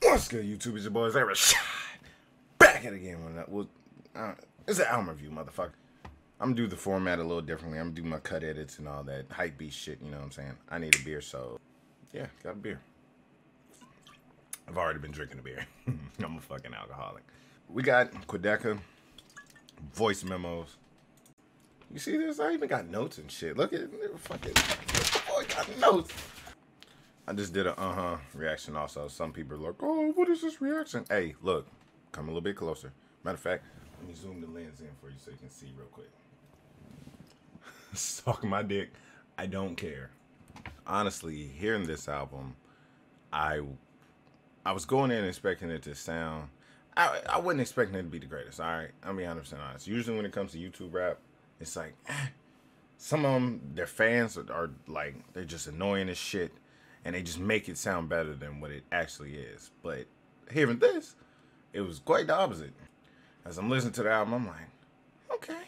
What's good, YouTube? It's your boys, Rashod. Back at it again. It's an album review, motherfucker. I'm gonna do the format a little differently. I'm gonna do my cut edits and all that hype beast shit, you know what I'm saying? I need a beer, so yeah, got a beer. I've already been drinking a beer. I'm a fucking alcoholic. We got Quadeca, voice memos. You see this? I even got notes and shit. Look at it. Fucking boy got notes. I just did a reaction also. Some people are like, oh, what is this reaction? Hey, look, come a little bit closer. Matter of fact, let me zoom the lens in for you so you can see real quick. Sucking my dick. I don't care. Honestly, hearing this album, I was going in expecting it to sound, I wasn't expecting it to be the greatest, all right? I'll be 100% honest. Usually when it comes to YouTube rap, it's like, some of them, their fans are like, they're just annoying as shit. And they just make it sound better than what it actually is. But hearing this, it was quite the opposite. As I'm listening to the album, I'm like, okay.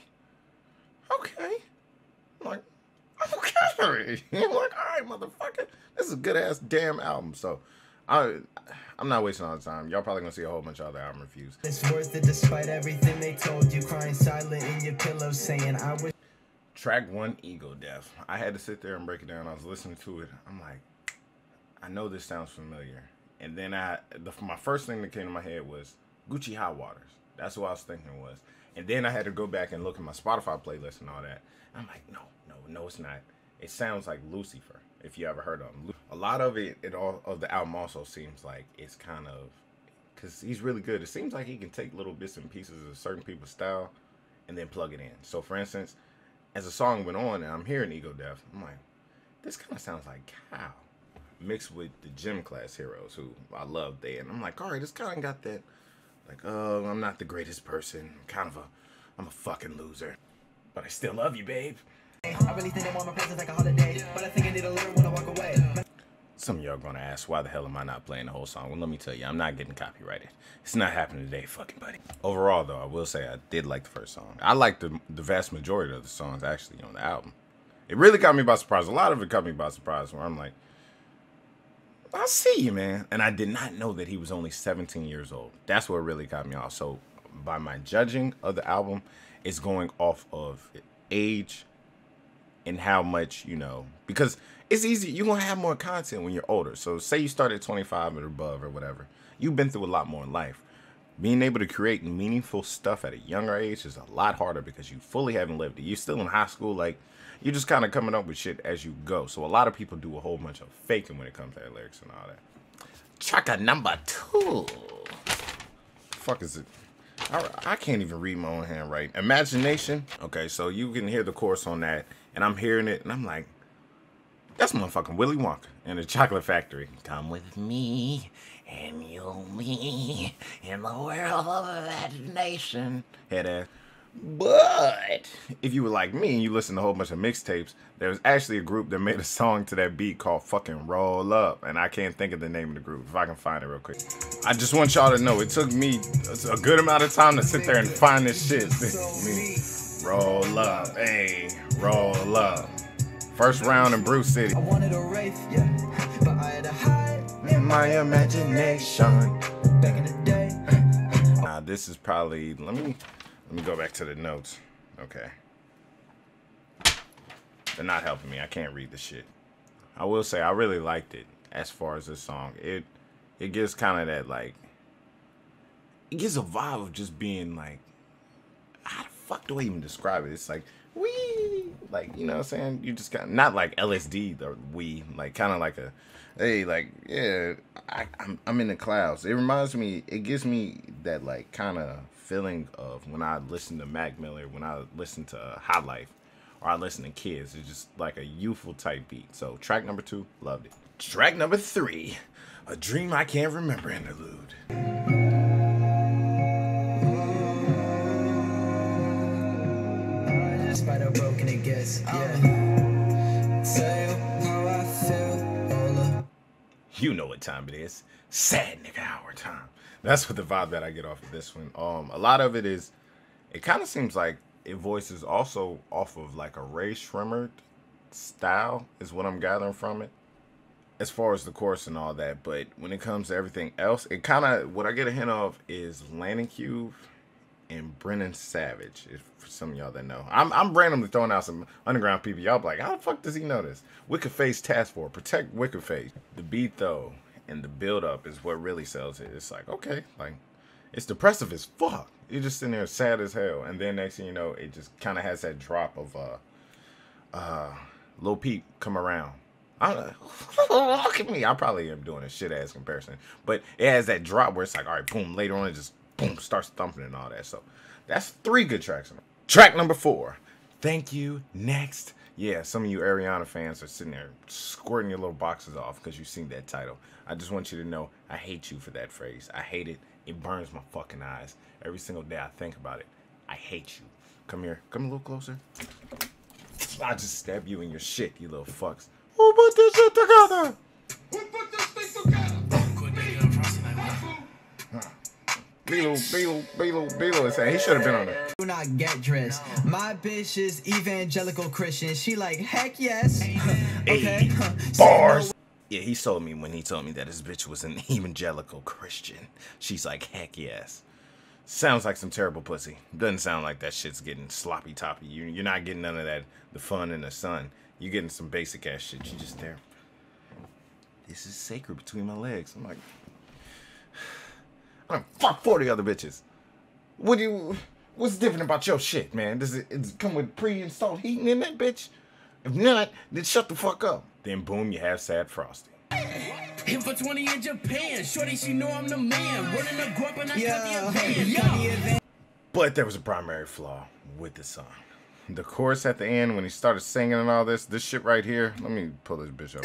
I'm like, okay. I'm like, all right, motherfucker. This is a good-ass damn album. So, I'm not wasting all the time. Y'all probably gonna see a whole bunch of other album reviews. It's worth it despite everything they told you. Crying silent in your pillow saying, I wish. Track 1, Ego Death. I had to sit there and break it down. I was listening to it. I'm like, I know this sounds familiar. And then my first thing that came to my head was Gucci Hot Waters. That's what I was thinking it was. And then I had to go back and look at my Spotify playlist and all that. I'm like, no, it's not. It sounds like Lucifer, if you ever heard of him. A lot of of the album also seems like it's kind of, because he's really good. It seems like he can take little bits and pieces of certain people's style and then plug it in. So for instance, as the song went on and I'm hearing Ego Death, I'm like, this kind of sounds like Cow mixed with the gym class heroes who I love there. And I'm like, all right, it's kind of got that, like, oh, I'm not the greatest person. I'm a fucking loser. But I still love you, babe. I really think they want my presence like a holiday, but I think I need to learn when I walk away. Some of y'all gonna ask, why the hell am I not playing the whole song? Well, let me tell you, I'm not getting copyrighted. It's not happening today, fucking buddy. Overall, though, I will say I did like the first song. I liked the vast majority of the songs, actually, on the album. It really caught me by surprise. A lot of it caught me by surprise, where I'm like, I see you, man. And I did not know that he was only 17 years old. That's what really got me off. So by my judging of the album, it's going off of age and how much, you know, because it's easy. You're going to have more content when you're older. So say you start at 25 or above or whatever. You've been through a lot more in life. Being able to create meaningful stuff at a younger age is a lot harder because you fully haven't lived it. You're still in high school, like, you're just kind of coming up with shit as you go. So a lot of people do a whole bunch of faking when it comes to their lyrics and all that. Track number 2. Fuck is it? I can't even read my own handwriting. Imagination. Okay, so you can hear the chorus on that, and I'm hearing it, and I'm like, that's motherfucking Willy Wonka in the Chocolate Factory. Come with me, and you'll be in the world of imagination. Head ass. But if you were like me and you listen to a whole bunch of mixtapes, there was actually a group that made a song to that beat called fucking Roll Up. And I can't think of the name of the group. If I can find it real quick. I just want y'all to know it took me a good amount of time to sit there and find this shit. Roll up. Hey, roll up. First round in Bruce City. I wanted a wraith, yeah, but I had to hide in my imagination. Back in the day. Nah, this is probably, let me go back to the notes. Okay. They're not helping me. I can't read the shit. I will say I really liked it as far as this song. It gives kind of that, like, it gives a vibe of just being like, how the fuck do I even describe it? It's like, wee, like, you know what I'm saying? You just got, not like LSD or wee, like kind of like a, hey, like, yeah, I'm in the clouds. It reminds me, it gives me that, like, kind of feeling of when I listen to Mac Miller, when I listen to High Life, or I listen to Kids. It's just like a youthful type beat. So track number 2, loved it. Track number 3, A Dream I Can't Remember interlude. Despite how broken it gets, yeah. Tell how I feel. You know what time it is. Sad nigga hour time. That's what the vibe that I get off of this one. A lot of it is, it kind of seems like it voices also off of like a Ray Shrimmer style is what I'm gathering from it. as far as the chorus and all that, but when it comes to everything else, it kind of, what I get a hint of is Landon Cube and Brennan Savage, if for some of y'all that know. I'm randomly throwing out some underground people. Y'all be like, how the fuck does he know this? Wicked Face Task Force, protect Wicked Face. The beat though, and the build up is what really sells it. It's like, okay, like, it's depressive as fuck. You're just sitting there sad as hell. And then next thing you know, it just kind of has that drop of, Lil Peep come around. I don't know. Look at me. I probably am doing a shit ass comparison, but it has that drop where it's like, all right, boom. Later on, it just boom starts thumping and all that. So that's 3 good tracks. Track number 4. Thank You Next. Yeah, some of you Ariana fans are sitting there squirting your little boxes off because you seen that title. I just want you to know I hate you for that phrase. I hate it. It burns my fucking eyes every single day I think about it. I hate you. Come here. Come a little closer. I just stab you in your shit, you little fucks. Who put this shit together? Who put this thing together? Bealo is saying he should have been on there. Do not get dressed. My bitch is evangelical Christian. She like, heck yes. Okay. Bars. Yeah, he told me when he told me that his bitch was an evangelical Christian. She's like, heck yes. Sounds like some terrible pussy. Doesn't sound like that shit's getting sloppy toppy. You're not getting none of that, the fun and the sun. You're getting some basic ass shit. You just there. This is sacred between my legs. I'm like, I don't fuck 40 other bitches. What's different about your shit, man? Does it come with pre-installed heating in that bitch? If not, then shut the fuck up. Then boom, you have Sad Frosty. Hit for 20 in Japan. Shorty, she know I'm the man. Running the guap and I cut the event. But there was a primary flaw with the song. The chorus at the end, when he started singing and all this shit right here. Let me pull this bitch up.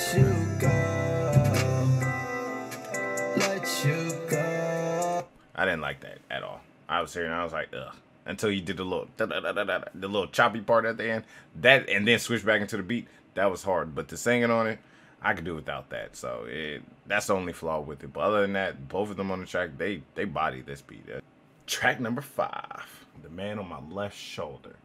Let you go. I didn't like that at all. I was hearing, I was like, ugh. Until you did the little choppy part at the end. That, and then switch back into the beat. That was hard. But the singing on it, I could do without that. So that's the only flaw with it. But other than that, both of them on the track, they body this beat. Track number 5. The Man on My Left Shoulder.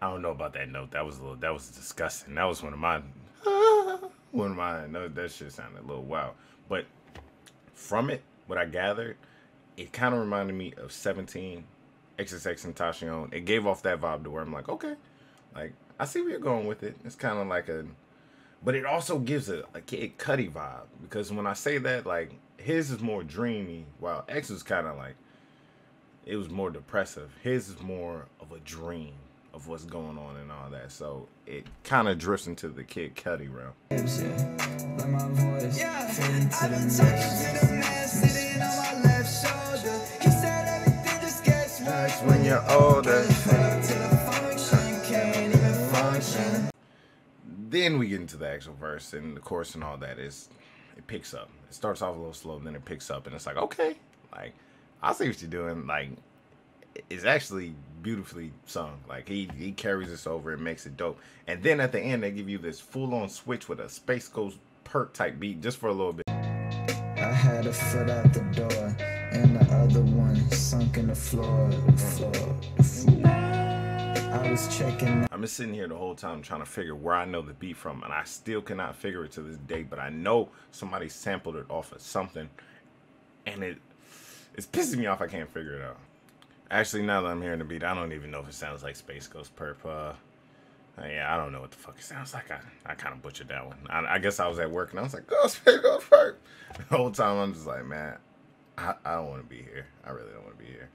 I don't know about that note. That was disgusting. That was one of mine. No, that shit sounded a little wild. But from it, what I gathered, it kind of reminded me of 17, XXX Tentacion. It gave off that vibe to where I'm like, okay, like I see where you're going with it. It's kind of like but it also gives a Kid Cudi vibe, because when I say that, like his is more dreamy, while X was kind of like, it was more depressive. His is more of a dream of what's going on and all that. So it kind of drifts into the Kid Cudi realm. When you're older, then we get into the actual verse and the chorus and all that. It picks up. It starts off a little slow, then it picks up, and it's like, okay, like I see what you're doing. Like, it's actually beautifully sung. Like he carries this over and makes it dope. And then at the end they give you this full-on switch with a Space Ghost perk type beat just for a little bit. I had a foot out the door and the other one sunk in the floor. I was checking. I'm just sitting here the whole time trying to figure where I know the beat from, and I still cannot figure it to this day. But I know somebody sampled it off of something, and it's pissing me off. I can't figure it out. Actually, now that I'm hearing the beat, I don't even know if it sounds like Space Ghost Perp. Yeah, I don't know what the fuck it sounds like. I kind of butchered that one. I guess I was at work and I was like, go Space Ghost Perp. The whole time I'm just like, man, I don't want to be here. I really don't want to be here.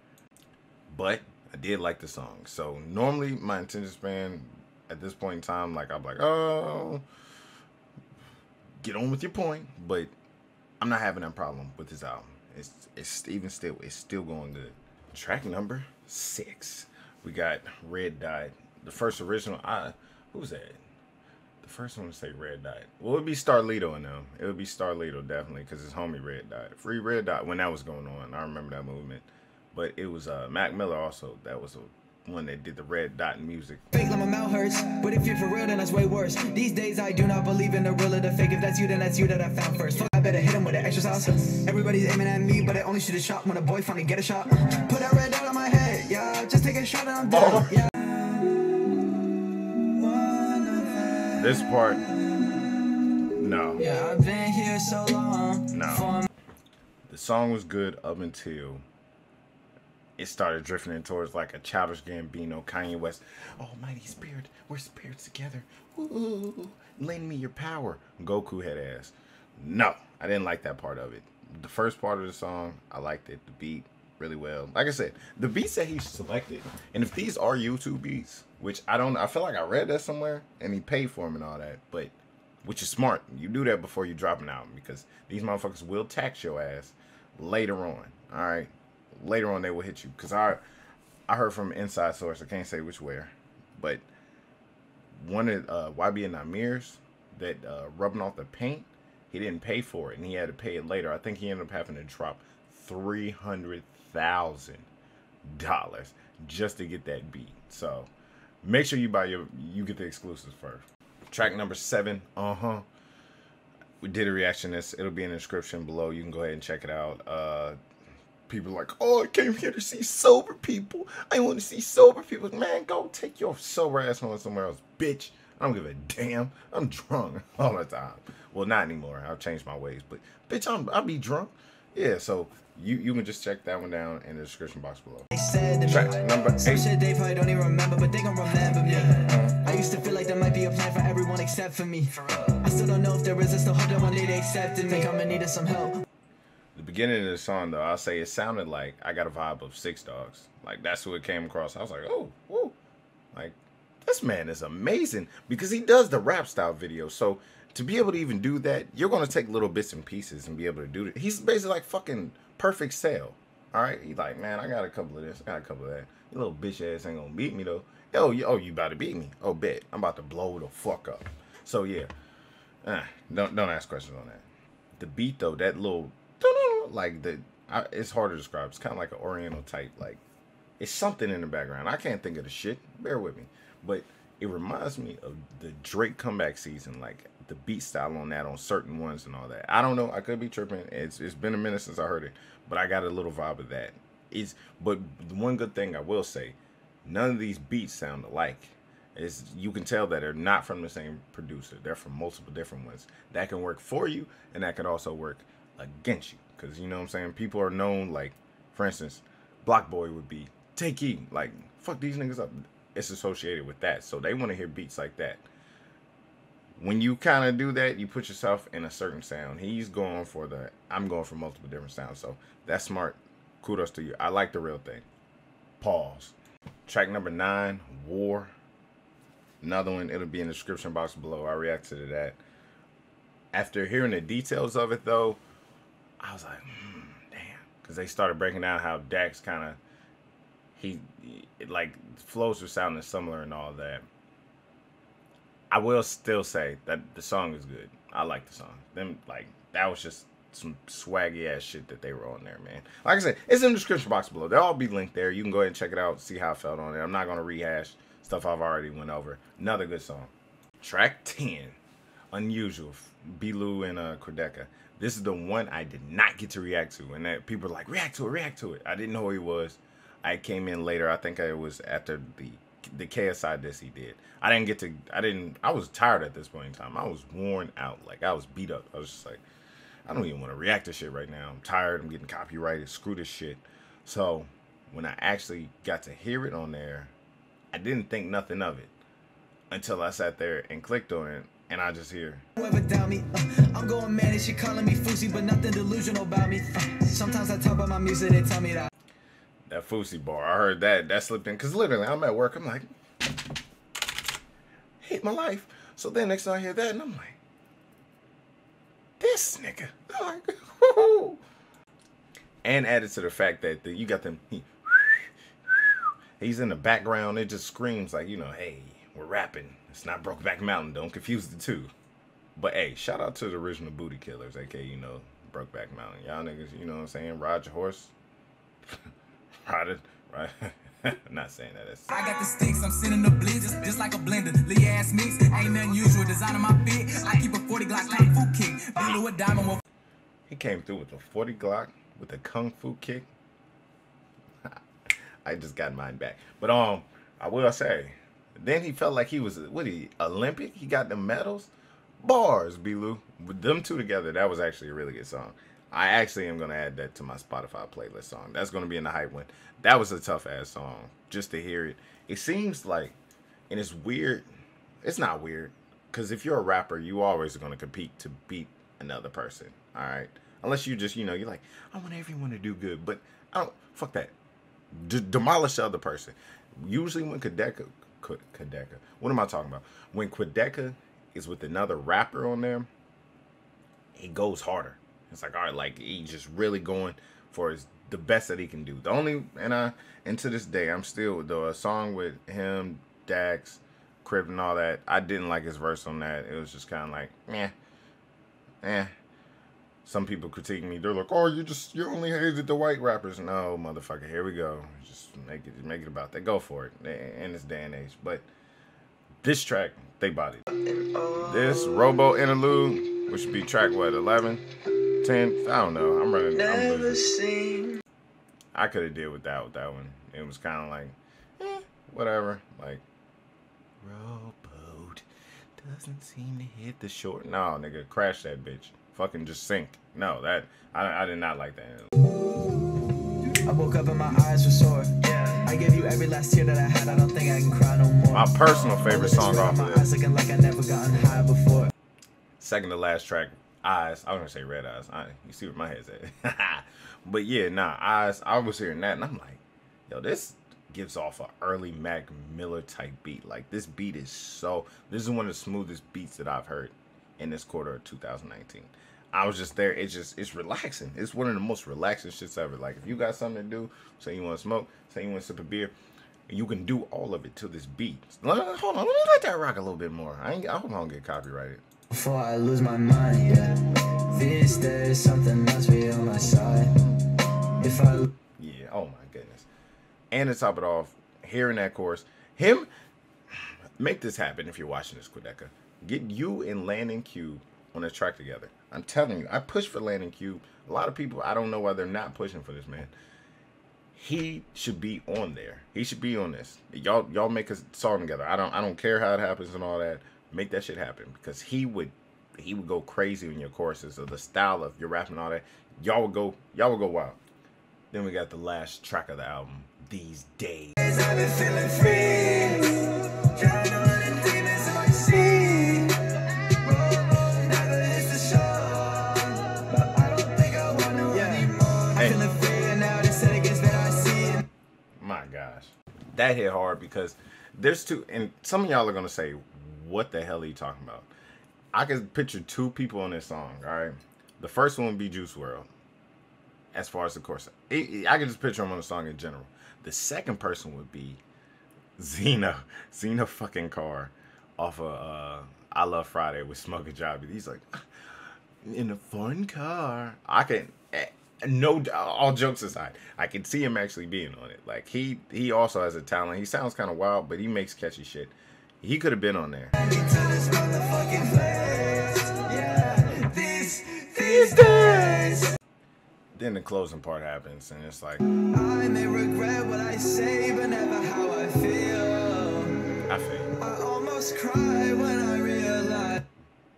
But I did like the song. So normally my attention span at this point in time, like I'm like, oh, get on with your point. But I'm not having that problem with this album. It's still going good. Track number 6, we got Red Dot. The first original, who's that? The first one to say Red Dot. Well, it would be Starlito in them. It would be Starlito definitely, because his homie Red Dot. Free Red Dot when that was going on. I remember that movement. But it was Mac Miller also. That was one that did the Red Dot music. Fake like my mouth hurts, but if you're for real, then that's way worse. These days I do not believe in the real or the fake. If that's you, then that's you that I found first. I better hit him with the extra sauce. Everybody's aiming at me, but I only shoot a shot when a boy finally get a shot. Put that red dot on my head. Yeah, just take a shot and I'm down. Yeah. This part, no. Yeah, I've been here so long. No. The song was good up until it started drifting towards like a Childish Gambino, Kanye West. Almighty Spirit, we're spirits together. Ooh, lend me your power. Goku head ass. No, I didn't like that part of it. The first part of the song, I liked it. The beat really well. Like I said, the beats that he selected, and if these are YouTube beats, which I don't, I feel like I read that somewhere, and he paid for them and all that, but which is smart. You do that before you drop an album, because these motherfuckers will tax your ass later on. All right, later on they will hit you. Because I heard from an inside source, I can't say which where, but one of YB and Amir's that rubbing off the paint, he didn't pay for it, and he had to pay it later. I think he ended up having to drop $300,000 just to get that beat. So make sure you get the exclusives first. Track number 7, we did a reaction to this. It'll be in the description below. You can go ahead and check it out. People are like, oh, I came here to see sober people. I want to see sober people. Man, go take your sober ass home somewhere else, bitch. I don't give a damn. I'm drunk all the time. Well, not anymore. I've changed my ways, but bitch, I'll be drunk. Yeah, so you can just check that one down in the description box below. They said Track number 8. some shit they probably don't even remember, but they gon' remember me. I used to feel like there might be a plan for everyone except for me. I still don't know if there is. I still hope that one day they accepted me. Think I'ma need some help. The beginning of the song, though, I'll say it sounded like I got a vibe of 6 Dogs. Like, that's who it came across. I was like, oh, whoa. Like, this man is amazing because he does the rap style video. So to be able to even do that, you're going to take little bits and pieces and be able to do it. He's basically like fucking Perfect Sale. All right. He's like, man, I got a couple of this. I got a couple of that. Your little bitch ass ain't going to beat me, though. You about to beat me. Oh, bet. I'm about to blow the fuck up. So, yeah. Don't ask questions on that. The beat, though, that little, like, it's hard to describe. It's kind of like an Oriental type, like, it's something in the background. I can't think of the shit. Bear with me. But it reminds me of the Drake comeback season, like the beat style on that, on certain ones and all that. I don't know. I could be tripping. It's been a minute since I heard it, but I got a little vibe of that. But the one good thing I will say, none of these beats sound alike. You can tell that they're not from the same producer. They're from multiple different ones. That can work for you, and that can also work against you. Because, you know what I'm saying? People are known, like, for instance, Block Boy would be, take E, like, fuck these niggas up. It's associated with that. So they want to hear beats like that. When you kind of do that, you put yourself in a certain sound. He's going for I'm going for multiple different sounds. So that's smart. Kudos to you. I like the real thing. Pause. Track number 9, War. Another one, it'll be in the description box below. I reacted to that. After hearing the details of it, though, I was like, damn. Because they started breaking down how Dax kind of, like, flows are sounding similar and all that. I will still say that the song is good. I like the song. That was just some swaggy ass shit that they were on there, man. Like I said, it's in the description box below. They'll all be linked there. You can go ahead and check it out, see how I felt on it. I'm not going to rehash stuff I've already went over. Another good song. Track 10, Unusual, B-Lou and Quadeca. This is the one I did not get to react to. And that people are like, react to it. I didn't know who he was. I came in later. I think it was after the KSI diss he did. I was tired at this point in time. I was worn out. Like, I was beat up. I was just like, I don't even want to react to shit right now. I'm tired. I'm getting copyrighted. Screw this shit. So when I actually got to hear it on there, I didn't think nothing of it until I sat there and clicked on it, and I just hear. Whoever doubt me, I'm going mad and she calling me Fousey, but nothing delusional about me. Sometimes I talk about my music, they tell me that. That Fousey bar, I heard that slipped in, because literally I'm at work, I'm like, hate my life. So then next time I hear that, and I'm like, this nigga. I'm like, whoo. And added to the fact that you got them, he's in the background, it just screams like, you know, hey, we're rapping. It's not Brokeback Mountain, don't confuse the two. But hey, shout out to the original Booty Killers, aka, you know, Brokeback Mountain. Y'all niggas, you know what I'm saying, ride your horse. Right. I'm not saying that. I got the sticks, I'm sitting the blitz, just like a blender. Lee ass mix, ain't nothing usual. Design on my fit, I keep a 40 Glock kung fu kick. Blew a diamond. He came through with a 40 Glock with a kung fu kick. I just got mine back. But I will say, then he felt like he was Olympic. He got the medals. Bars, B-Lou. With them two together, that was actually a really good song. I actually am gonna add that to my Spotify playlist song. That's gonna be in the hype one. That was a tough ass song. Just to hear it. It seems like, and it's weird. It's not weird. Because if you're a rapper, you always are gonna compete to beat another person. Alright? Unless you just, you're like, I want everyone to do good. But I don't, fuck that. Demolish the other person. Usually when Quadeca, what am I talking about? When Quadeca is with another rapper on there, he goes harder. It's like, all right, like he's just really going for the best that he can do. The only, and to this day, I'm still, a song with him, Dax, Crip and all that, I didn't like his verse on that. It was just kind of like, Some people critique me. They're like, oh, you only hated the white rappers. No, motherfucker, here we go. Just make it about that. Go for it in this day and age. But this track, they bodied. This Robo Interlude, which would be track, what, 11? 10? I don't know. I'm losing. I could have dealt with that one. It was kind of like, whatever. Like, rowboat doesn't seem to hit the shore. No, nigga, crash that bitch. Fucking just sink. No, that I did not like that. I woke up and my eyes were sore. Yeah. I gave you every last tear that I had. I don't think I can cry no more. My personal favorite song off of this. Looking like I never gotten high before. Second to last track, Eyes. I was gonna say Red Eyes. You see where my head's at. But yeah, nah, Eyes. I was hearing that and I'm like, yo, this gives off an early Mac Miller type beat. Like this beat is this is one of the smoothest beats that I've heard in this quarter of 2019. I was just there. It's relaxing. It's one of the most relaxing shits ever. Like if you got something to do, say you want to smoke, say you want to sip a beer, you can do all of it to this beat. Hold on, let me let that rock a little bit more. I hope I don't get copyrighted. Before I lose my mind, yeah. This there's something else be on my side. Yeah, oh my goodness. And to top it off, hearing that chorus, make this happen if you're watching this, Quadeca. Get you and Landon Cube on a track together. I'm telling you, I push for Landon Cube. A lot of people, I don't know why they're not pushing for this man. He should be on there. He should be on this. Y'all make a song together. I don't care how it happens and all that. Make that shit happen because he would go crazy in your choruses or the style of your rapping and all that. Y'all would go wild. Then we got the last track of the album, These Days. I've been feeling free. Trying to run the demons in my seat. Never is the show. But I don't think I want to anymore. I'm feeling free and now they said it gets better. I see it. My gosh. That hit hard because there's two, and some of y'all are going to say, what the hell are you talking about? I can picture two people on this song, all right? The first one would be Juice WRLD. As far as the chorus, I can just picture him on the song in general. The second person would be Zena fucking Carr off of I Love Friday with Smoking Jobby. He's like, in a foreign car. I can, no, all jokes aside, I can see him actually being on it. Like he also has a talent. He sounds kind of wild, but he makes catchy shit. He could have been on there. These days. Then the closing part happens, and it's like, I may regret what I say, but never how I feel. I feel. I almost cry when I realize.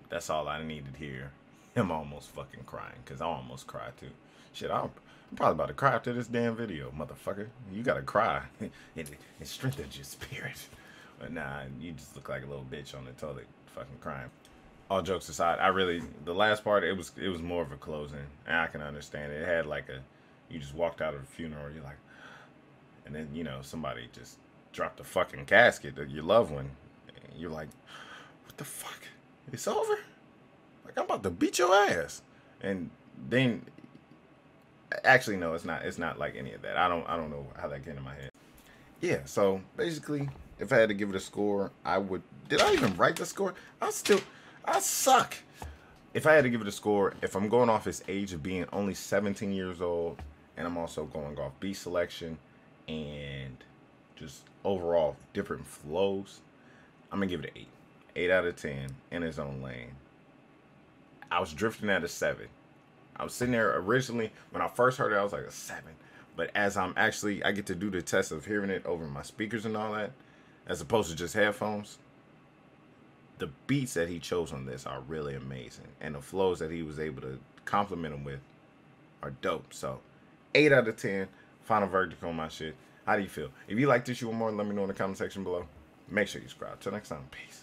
That's all I needed to hear. Him almost fucking crying, because I almost cried too. Shit, I'm probably about to cry after this damn video, motherfucker. You gotta cry. It strengthens your spirit. But nah, you just look like a little bitch on the toilet fucking crying. All jokes aside, the last part, it was more of a closing. And I can understand it. It had like you just walked out of a funeral, you're like, and then, somebody just dropped a fucking casket of your loved one. And you're like, what the fuck? It's over? Like, I'm about to beat your ass. And then, actually, no, it's not like any of that. I don't know how that came in my head. Yeah, so basically, if I had to give it a score, I would. Did I even write the score? I suck. If I had to give it a score, if I'm going off his age of being only 17 years old, and I'm also going off beat selection and just overall different flows, I'm going to give it an 8. 8 out of 10 in his own lane. I was drifting at a 7. I was sitting there originally, when I first heard it, I was like a 7. But as I get to do the test of hearing it over my speakers and all that, as opposed to just headphones, the beats that he chose on this are really amazing. And the flows that he was able to compliment them with are dope. So, 8 out of 10, final verdict on my shit. How do you feel? If you like this, you want more, let me know in the comment section below. Make sure you subscribe. Till next time, peace.